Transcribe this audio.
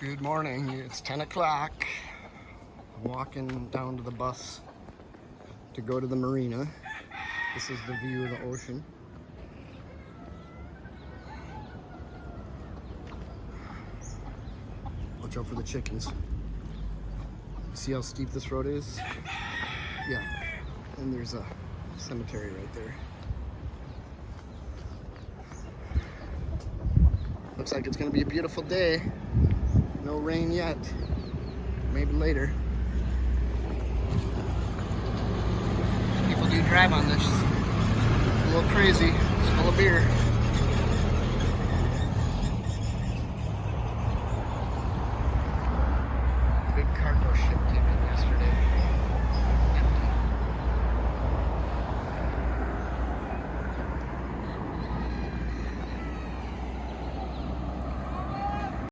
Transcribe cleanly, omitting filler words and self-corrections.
Good morning, it's 10 o'clock. I'm walking down to the bus to go to the marina. This is the view of the ocean. Watch out for the chickens. See how steep this road is? Yeah, and there's a cemetery right there. Looks like it's gonna be a beautiful day. No rain yet. Maybe later. People do drive on this. A little crazy. It's full of beer.